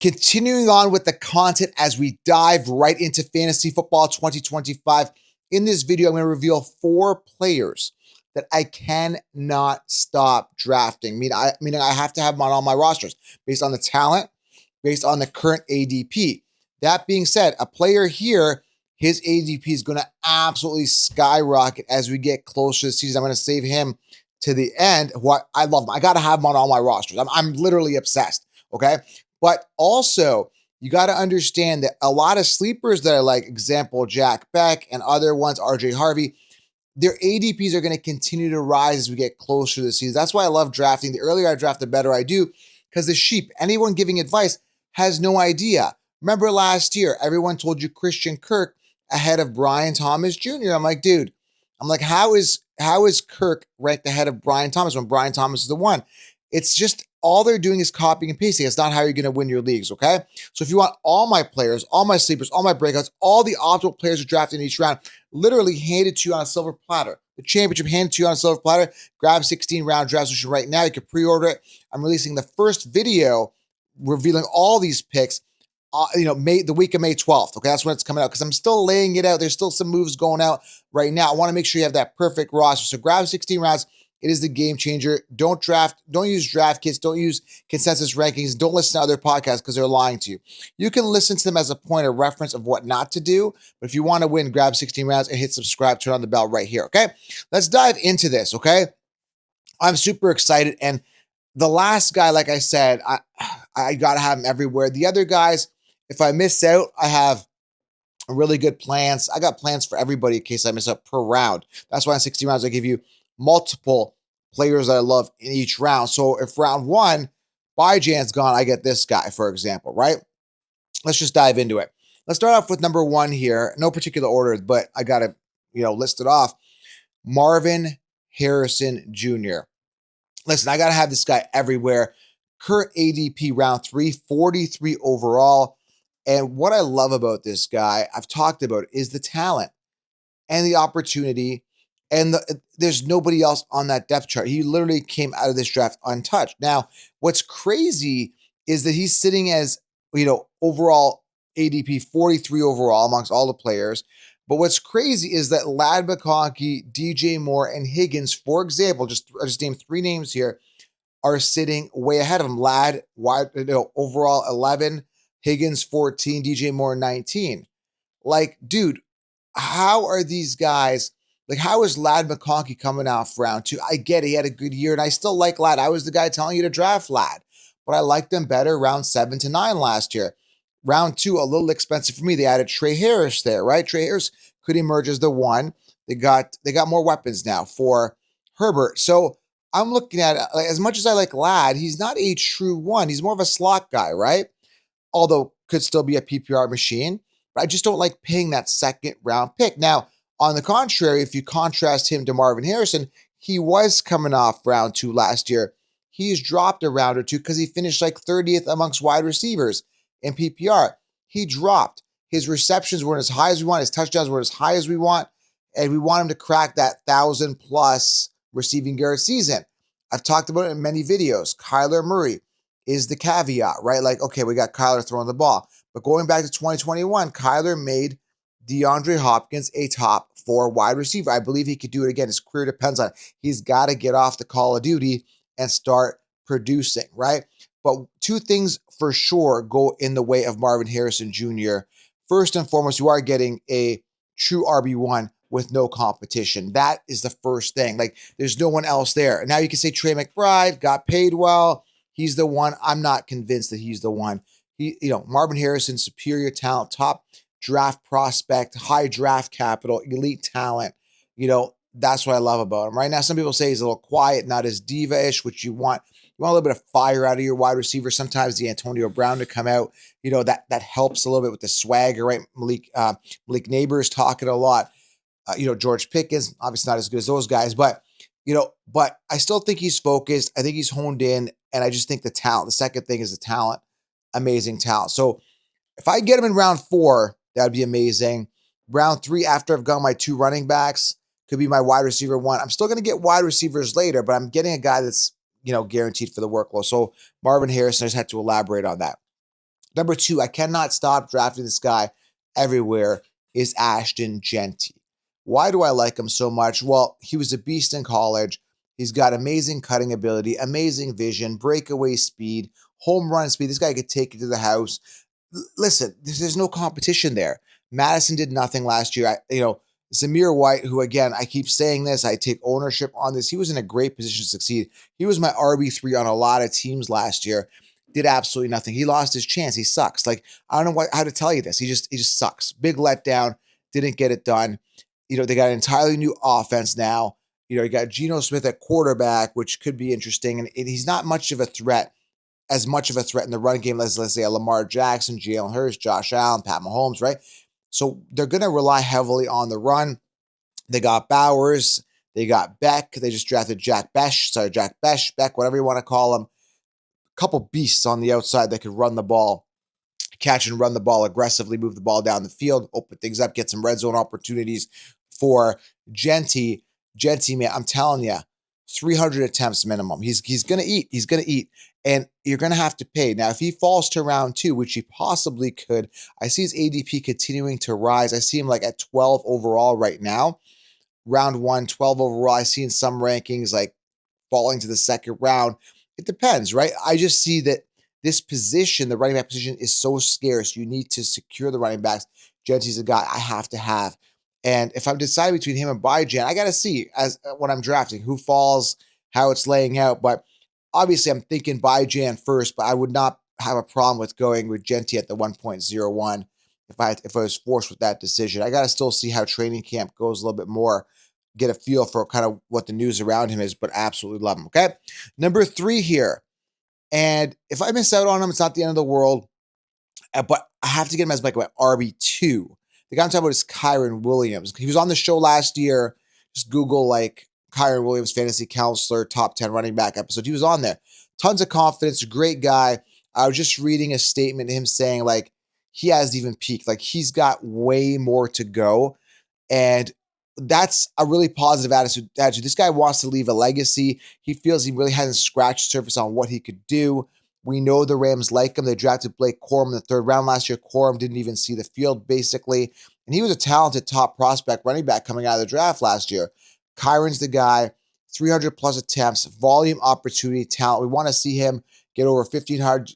Continuing on with the content as we dive right into Fantasy Football 2025. In this video, I'm going to reveal 4 players that I cannot stop drafting. Meaning I have to have them on all my rosters based on the talent, based on the current ADP. That being said, a player here, his ADP is going to absolutely skyrocket as we get closer to the season. I'm going to save him to the end. What I love him. I got to have him on all my rosters. I'm literally obsessed. Okay. But also, you got to understand that a lot of sleepers that are like, example, Jack Beck and other ones, RJ Harvey, their ADPs are going to continue to rise as we get closer to the season. That's why I love drafting. The earlier I draft, the better I do, because the sheep, anyone giving advice, has no idea. Remember last year, everyone told you Christian Kirk ahead of Brian Thomas Jr. I'm like, dude, how is Kirk ranked ahead of Brian Thomas when Brian Thomas is the one? It's just all they're doing is copying and pasting. It's not how you're going to win your leagues, okay? So if you want all my players, all my sleepers, all my breakouts, all the optimal players are drafted in each round, literally handed to you on a silver platter. The championship handed to you on a silver platter. Grab 16-round draft solution right now. You can pre-order it. I'm releasing the first video revealing all these picks, the week of May 12th. Okay, that's when it's coming out because I'm still laying it out. There's still some moves going out right now. I want to make sure you have that perfect roster. So grab 16 rounds. It is the game changer. Don't use draft kits. Don't use consensus rankings. Don't listen to other podcasts because they're lying to you. You can listen to them as a point of reference of what not to do. But if you want to win, grab 16 rounds and hit subscribe, turn on the bell right here. Okay, let's dive into this. Okay, I'm super excited. And the last guy, like I said, I got to have him everywhere. The other guys, if I miss out, I have really good plans. I got plans for everybody in case I miss out per round. That's why in 60 rounds, I give you multiple players that I love in each round. So if round 1, Bijan's gone, I get this guy, for example, right? Let's just dive into it. Let's start off with number 1 here. No particular order, but I got to, list it off. Marvin Harrison Jr. Listen, I got to have this guy everywhere. Current ADP round 3, 43 overall. And what I love about this guy, I've talked about, is the talent and the opportunity. And there's nobody else on that depth chart. He literally came out of this draft untouched. Now, what's crazy is that he's sitting as, overall ADP 43 overall amongst all the players. But what's crazy is that Ladd McConkey, DJ Moore, and Higgins, for example, I just named 3 names here, are sitting way ahead of him. Ladd, overall 11, Higgins 14, DJ Moore 19. Like, dude, how are these guys? Like, how is Ladd McConkey coming off round 2? I get it. He had a good year, and I still like Ladd. I was the guy telling you to draft Ladd, but I liked him better round 7 to 9 last year. Round 2, a little expensive for me. They added Trey Harris there, right? Trey Harris could emerge as the one. They got more weapons now for Herbert. So I'm looking at it, like, as much as I like Ladd, he's not a true one. He's more of a slot guy, right? Although could still be a PPR machine. But I just don't like paying that 2nd round pick. Now, on the contrary, if you contrast him to Marvin Harrison, he was coming off round 2 last year. He's dropped a round or 2 because he finished like 30th amongst wide receivers in PPR. He dropped. His receptions weren't as high as we want. His touchdowns weren't as high as we want. And we want him to crack that 1,000+ receiving yard season. I've talked about it in many videos. Kyler Murray is the caveat, right? Like, okay, we got Kyler throwing the ball. But going back to 2021, Kyler made DeAndre Hopkins a top 4 wide receiver. I believe he could do it again. His career depends on it. He's got to get off the Call of Duty and start producing, right? But 2 things for sure go in the way of Marvin Harrison Jr. First and foremost, you are getting a true RB1 with no competition. That is the first thing. Like, there's no one else there. Now you can say Trey McBride got paid well. He's the one. I'm not convinced that he's the one. Marvin Harrison, superior talent, top draft prospect, high draft capital, elite talent. That's what I love about him. Right now, some people say he's a little quiet, not as diva-ish, which you want. You want a little bit of fire out of your wide receiver. Sometimes the Antonio Brown to come out, that helps a little bit with the swagger, right? Malik Neighbors talking a lot. George Pickens, obviously not as good as those guys, but I still think he's focused. I think he's honed in, and I just think the talent. The second thing is the talent. Amazing talent. So if I get him in round 4, that would be amazing. Round 3, after I've got my 2 running backs, could be my wide receiver 1. I'm still going to get wide receivers later, but I'm getting a guy that's, guaranteed for the workload. So Marvin Harrison, I just had to elaborate on that. Number 2, I cannot stop drafting this guy everywhere, is Ashton Jeanty. Why do I like him so much? Well, he was a beast in college. He's got amazing cutting ability, amazing vision, breakaway speed, home run speed. This guy could take it to the house. Listen, there's no competition there. Madison did nothing last year. Zamir White, who, again, I keep saying this, I take ownership on this. He was in a great position to succeed. He was my RB3 on a lot of teams last year. Did absolutely nothing. He lost his chance. He sucks. Like, I don't know how to tell you this. He just sucks. Big letdown. Didn't get it done. They got an entirely new offense now. You got Geno Smith at quarterback, which could be interesting. And he's not much of a threat, as much of a threat in the run game as, let's say, a Lamar Jackson, Jalen Hurts, Josh Allen, Pat Mahomes, right? So they're going to rely heavily on the run. They got Bowers. They got Beck. They just drafted Jack Beck, whatever you want to call him. A couple beasts on the outside that could run the ball, catch and run the ball aggressively, move the ball down the field, open things up, get some red zone opportunities for Jeanty. Jeanty, man, I'm telling you, 300 attempts minimum. He's going to eat. He's going to eat. And you're going to have to pay. Now, if he falls to round 2, which he possibly could, I see his ADP continuing to rise. I see him like at 12 overall right now. Round 1, 12 overall. I see in some rankings like falling to the second round. It depends, right? I just see that this position, the running back position, is so scarce. You need to secure the running backs. Jeanty's a guy I have to have. And if I'm deciding between him and Bijan, I got to see when I'm drafting who falls, how it's laying out. But obviously, I'm thinking Bijan first, but I would not have a problem with going with Jeanty at the 1.01 if I was forced with that decision. I got to still see how training camp goes a little bit more, get a feel for kind of what the news around him is, but absolutely love him, okay? Number 3 here. And if I miss out on him, it's not the end of the world, but I have to get him as like my RB2. The guy I'm talking about is Kyren Williams. He was on the show last year. Just Google like Kyren Williams, fantasy counselor, top 10 running back episode. He was on there. Tons of confidence, great guy. I was just reading a statement of him saying like he hasn't even peaked. Like he's got way more to go. And that's a really positive attitude. This guy wants to leave a legacy. He feels he really hasn't scratched the surface on what he could do. We know the Rams like him. They drafted Blake Corum in the 3rd round last year. Corum didn't even see the field, basically. And he was a talented top prospect running back coming out of the draft last year. Kyren's the guy, 300-plus attempts, volume, opportunity, talent. We want to see him get over 1,500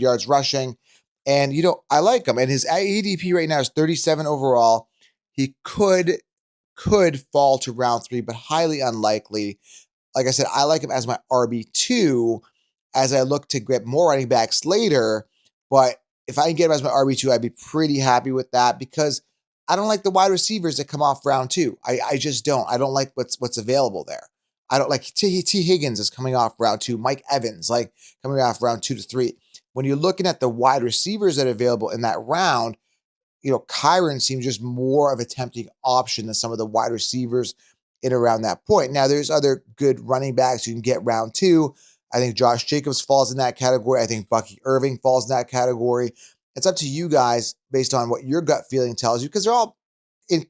yards rushing. And, I like him. And his ADP right now is 37 overall. He could fall to round 3, but highly unlikely. Like I said, I like him as my RB2 as I look to get more running backs later. But if I can get him as my RB2, I'd be pretty happy with that because I don't like the wide receivers that come off round 2. I just don't. I don't like what's available there. I don't like T. Higgins is coming off round 2. Mike Evans, like coming off round 2 to 3. When you're looking at the wide receivers that are available in that round, Kyren seems just more of a tempting option than some of the wide receivers in around that point. Now, there's other good running backs you can get round 2. I think Josh Jacobs falls in that category. I think Bucky Irving falls in that category. It's up to you guys based on what your gut feeling tells you because they're all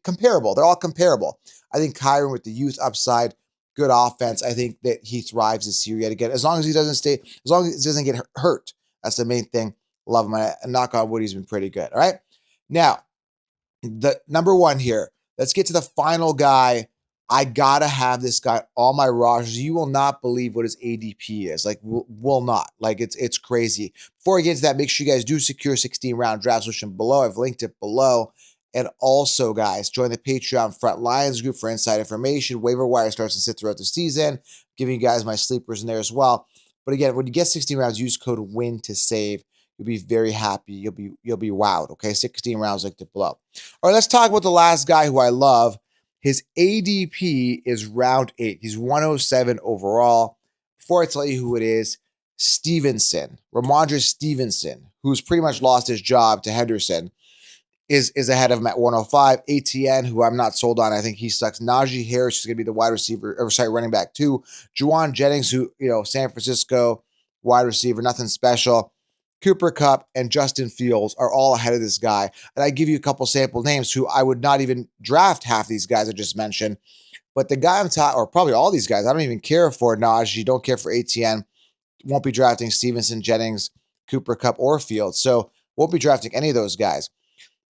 comparable. They're all comparable. I think Kyren with the youth upside, good offense. I think that he thrives this year yet again. As long as he doesn't get hurt. That's the main thing. Love him. And knock on wood, he's been pretty good. All right. Now, the number 1 here. Let's get to the final guy. I gotta have this guy on my rosters. You will not believe what his ADP is. Like, will not. Like, it's crazy. Before I get into that, make sure you guys do secure 16-round draft solution below. I've linked it below. And also, guys, join the Patreon Front Lions group for inside information. Waiver wire starts and sit throughout the season. Giving you guys my sleepers in there as well. But again, when you get 16 rounds, use code WIN to save. You'll be very happy. You'll be wowed. Okay, 16 rounds like to blow. All right, let's talk about the last guy who I love. His ADP is round 8. He's 107 overall. Before I tell you who it is, Stevenson, Ramondre Stevenson, who's pretty much lost his job to Henderson, is ahead of him at 105. ATN, who I'm not sold on. I think he sucks. Najee Harris is going to be the running back too. Juwan Jennings, who, San Francisco wide receiver, nothing special. Cooper Kupp and Justin Fields are all ahead of this guy. And I give you a couple sample names who I would not even draft half these guys I just mentioned. But the guy I'm talking, or probably all these guys, I don't even care for Najee, don't care for ATN, won't be drafting Stevenson, Jennings, Cooper Kupp or Fields. So won't be drafting any of those guys.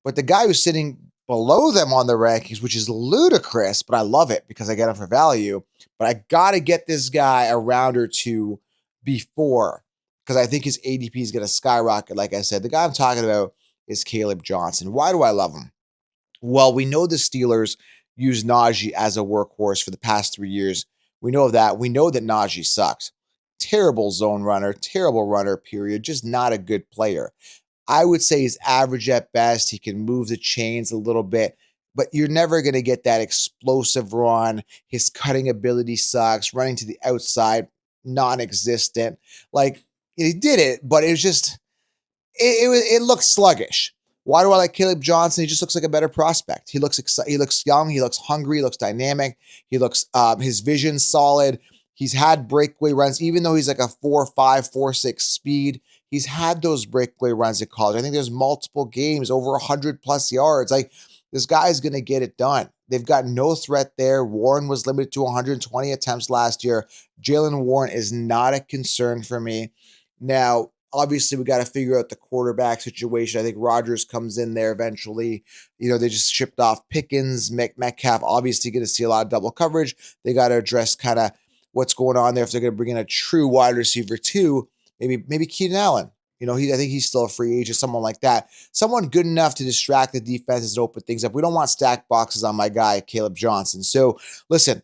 But the guy who's sitting below them on the rankings, which is ludicrous, but I love it because I get him for value. But I got to get this guy a round or two before, because I think his ADP is going to skyrocket. Like I said, the guy I'm talking about is Caleb Johnson. Why do I love him? Well, we know the Steelers use Najee as a workhorse for the past 3 years. We know that. We know that Najee sucks. Terrible zone runner, terrible runner, period. Just not a good player. I would say he's average at best. He can move the chains a little bit, but you're never going to get that explosive run. His cutting ability sucks. Running to the outside, non-existent. Like, he did it, but it was just, it looks sluggish. Why do I like Caleb Johnson? He just looks like a better prospect. He looks he looks young. He looks hungry. He looks dynamic. He looks his vision's solid. He's had breakaway runs, even though he's like a 4.5, 4.6 speed. He's had those breakaway runs at college. I think there's multiple games over 100 plus yards. Like, this guy's going to get it done. They've got no threat there. Warren was limited to 120 attempts last year. Jaylen Warren is not a concern for me. Now, obviously, we got to figure out the quarterback situation. I think Rodgers comes in there eventually. You know, they just shipped off Pickens, Metcalf, obviously going to see a lot of double coverage. They got to address kind of what's going on there. If they're going to bring in a true wide receiver too, maybe Keenan Allen. You know, I think he's still a free agent, someone like that. Someone good enough to distract the defenses and open things up. We don't want stack boxes on my guy, Caleb Johnson. So, listen,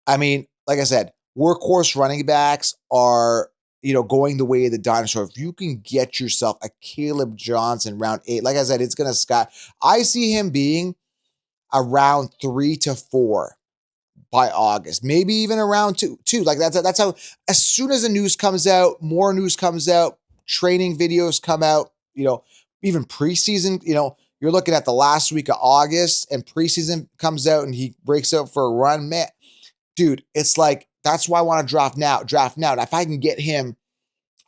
I mean, like I said, workhorse running backs are, you know, going the way of the dinosaur. If you can get yourself a Caleb Johnson round 8, like I said, it's going to sky. I see him being around 3 to 4 by August, maybe even around two. Like that's how, as soon as the news comes out, more news comes out, training videos come out, you know, even preseason, you know, you're looking at the last week of August and preseason comes out and he breaks out for a run, man, dude, it's like, that's why I want to draft now. And if I can get him,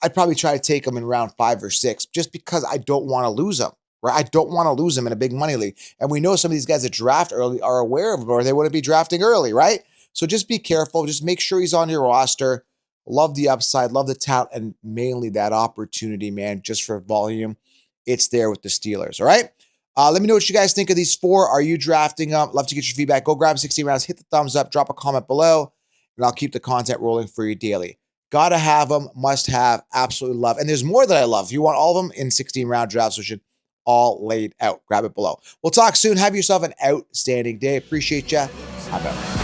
I'd probably try to take him in round 5 or 6, just because I don't want to lose him. Right? I don't want to lose him in a big money league. And we know some of these guys that draft early are aware of him, or they wouldn't be drafting early, right? So just be careful. Just make sure he's on your roster. Love the upside, love the talent, and mainly that opportunity, man, just for volume. It's there with the Steelers, all right? Let me know what you guys think of these 4. Are you drafting them? Love to get your feedback. Go grab 16 rounds, hit the thumbs up, drop a comment below, and I'll keep the content rolling for you daily. Gotta have them, must have, absolutely love. And there's more that I love. If you want all of them in 16 round drafts, we should all laid out. Grab it below. We'll talk soon. Have yourself an outstanding day. Appreciate you. I'm out.